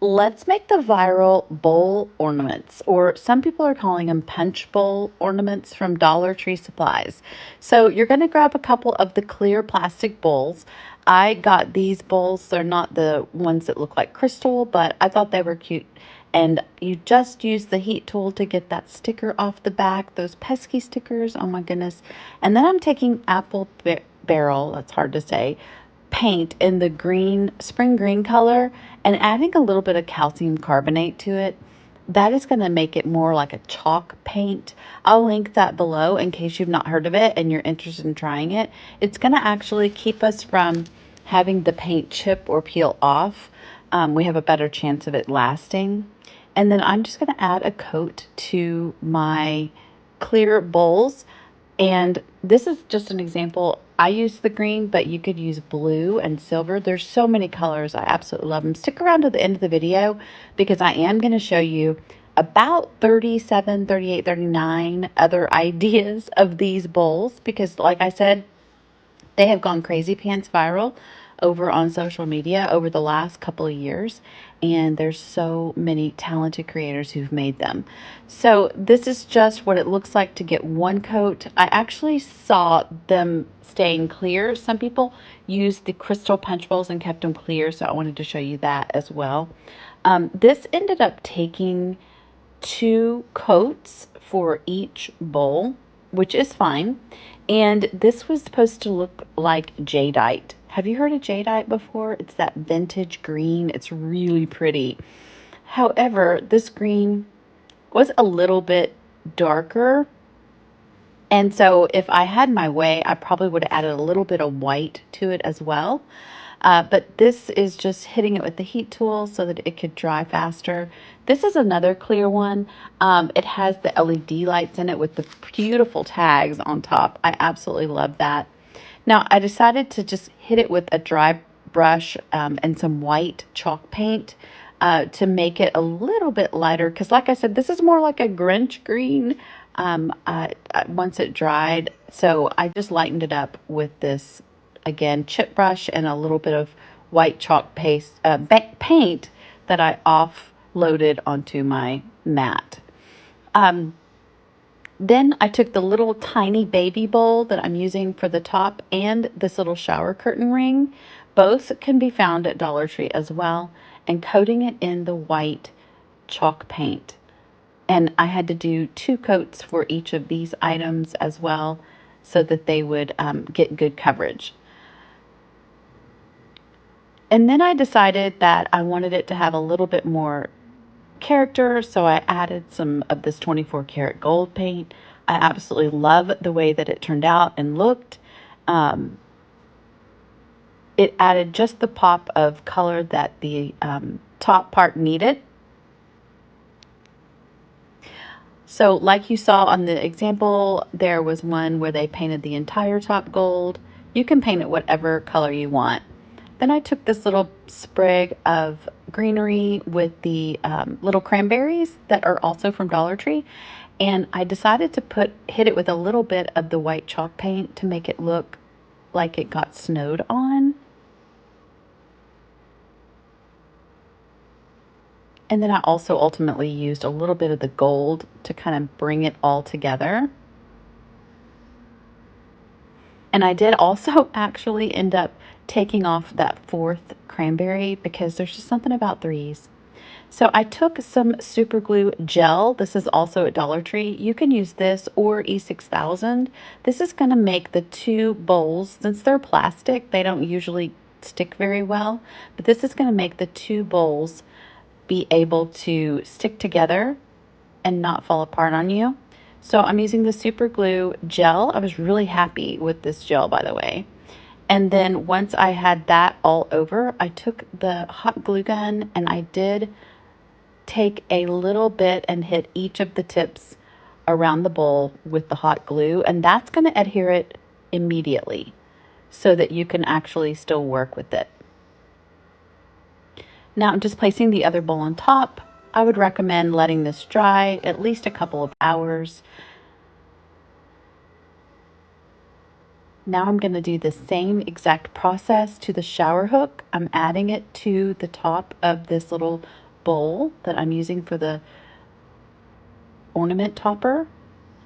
Let's make the viral bowl ornaments, or some people are calling them punch bowl ornaments from Dollar Tree Supplies. So you're going to grab a couple of the clear plastic bowls. I got these bowls. They're not the ones that look like crystal, but I thought they were cute. And you just use the heat tool to get that sticker off the back, those pesky stickers. Oh my goodness. And then I'm taking barrel, that's hard to say, paint in the green, spring green color, and adding a little bit of calcium carbonate to it. That is going to make it more like a chalk paint. I'll link that below in case you've not heard of it and you're interested in trying it. It's going to actually keep us from having the paint chip or peel off. We have a better chance of it lasting. And then I'm just going to add a coat to my clear bowls. And this is just an example. I use the green, but you could use blue and silver. There's so many colors. I absolutely love them. Stick around to the end of the video because I am going to show you about 37, 38, 39 other ideas of these bowls because, like I said, they have gone crazy pants viral over on social media over the last couple of years, and there's so many talented creators who've made them. So this is just what it looks like to get one coat. I actually saw them staying clear. Some people used the crystal punch bowls and kept them clear, so I wanted to show you that as well. This ended up taking two coats for each bowl, which is fine. And this was supposed to look like Jadeite. Have you heard of Jadeite before? It's that vintage green. It's really pretty. However, this green was a little bit darker. And so if I had my way, I probably would have added a little bit of white to it as well. But this is just hitting it with the heat tool so that it could dry faster. This is another clear one. It has the LED lights in it with the beautiful tags on top. I absolutely love that. Now I decided to just hit it with a dry brush and some white chalk paint to make it a little bit lighter. Because like I said, this is more like a Grinch green once it dried. So I just lightened it up with this, again, chip brush and a little bit of white chalk paint that I offloaded onto my mat. Um, then I took the little tiny baby bowl that I'm using for the top and this little shower curtain ring. Both can be found at Dollar Tree as well, and coating it in the white chalk paint. And I had to do two coats for each of these items as well so that they would get good coverage. And then I decided that I wanted it to have a little bit more character, so I added some of this 24 karat gold paint. I absolutely love the way that it turned out and looked. Um, it added just the pop of color that the top part needed. So like you saw on the example, there was one where they painted the entire top gold. You can paint it whatever color you want. Then I took this little sprig of greenery with the little cranberries that are also from Dollar Tree, and I decided to hit it with a little bit of the white chalk paint to make it look like it got snowed on. And then I also ultimately used a little bit of the gold to kind of bring it all together. And I did also actually end up taking off that fourth cranberry because there's just something about threes. So I took some super glue gel. This is also at Dollar Tree. You can use this or E6000. This is going to make the two bowls, since they're plastic, they don't usually stick very well, but this is going to make the two bowls be able to stick together and not fall apart on you. So I'm using the super glue gel. I was really happy with this gel, by the way. And then once I had that all over, I took the hot glue gun and I did take a little bit and hit each of the tips around the bowl with the hot glue, and that's going to adhere it immediately so that you can actually still work with it. Now I'm just placing the other bowl on top. I would recommend letting this dry at least a couple of hours. Now I'm going to do the same exact process to the shower hook. I'm adding it to the top of this little bowl that I'm using for the ornament topper.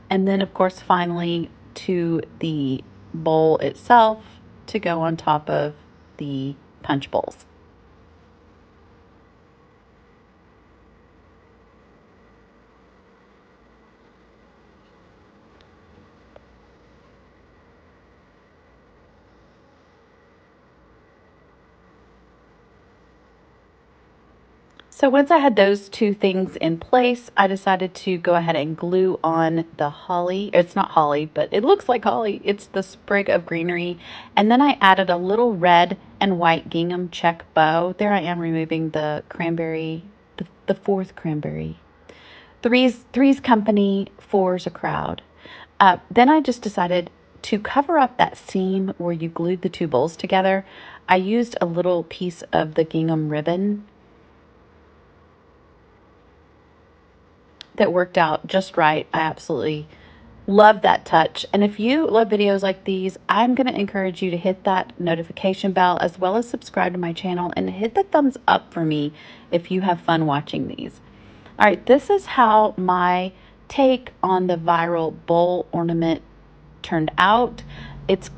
And then, of course, finally to the bowl itself to go on top of the punch bowls. So once I had those two things in place, I decided to go ahead and glue on the holly. It's not holly, but it looks like holly. It's the sprig of greenery. And then I added a little red and white gingham check bow. There I am removing the cranberry, the fourth cranberry. Three's company, four's a crowd. Then I just decided to cover up that seam where you glued the two bowls together. I used a little piece of the gingham ribbon that worked out just right. I absolutely love that touch. And if you love videos like these, I'm going to encourage you to hit that notification bell as well as subscribe to my channel and hit the thumbs up for me if you have fun watching these. All right, this is how my take on the viral bowl ornament turned out. It's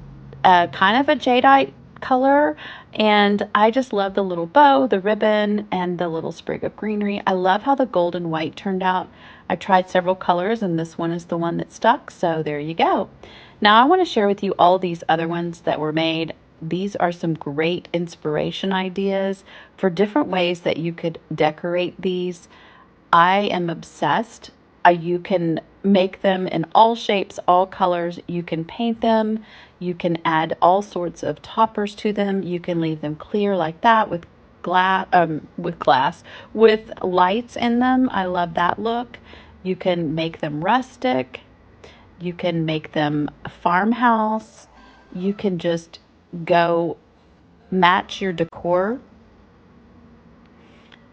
kind of a jadeite color, and I just love the little bow, the ribbon, and the little sprig of greenery. I love how the gold and white turned out. I tried several colors, and this one is the one that stuck, so there you go. Now I want to share with you all these other ones that were made. These are some great inspiration ideas for different ways that you could decorate these. I am obsessed. You can make them in all shapes, all colors. You can paint them. You can add all sorts of toppers to them. You can leave them clear like that with glass, with lights in them. I love that look. You can make them rustic. You can make them a farmhouse. You can just go match your decor.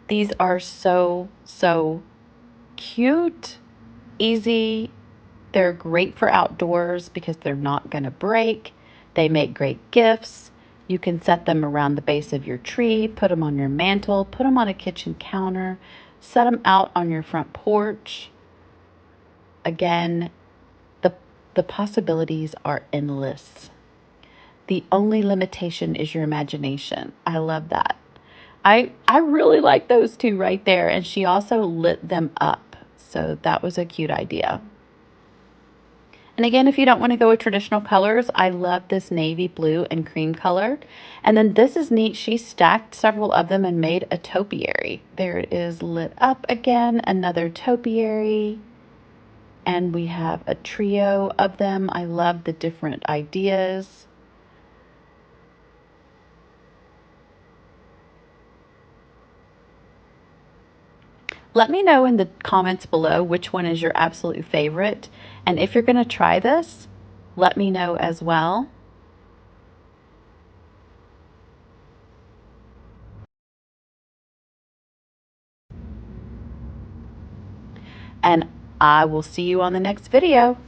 These are so cute, easy. They're great for outdoors because they're not going to break. They make great gifts. You can set them around the base of your tree, put them on your mantle, put them on a kitchen counter, set them out on your front porch. Again, the, the possibilities are endless. The only limitation is your imagination. I love that. I really like those two right there. And she also lit them up. So that was a cute idea. And again, if you don't want to go with traditional colors, I love this navy blue and cream color. And then this is neat. She stacked several of them and made a topiary. There it is lit up again, another topiary. And we have a trio of them. I love the different ideas. Let me know in the comments below which one is your absolute favorite. And if you're going to try this, let me know as well. And I will see you on the next video.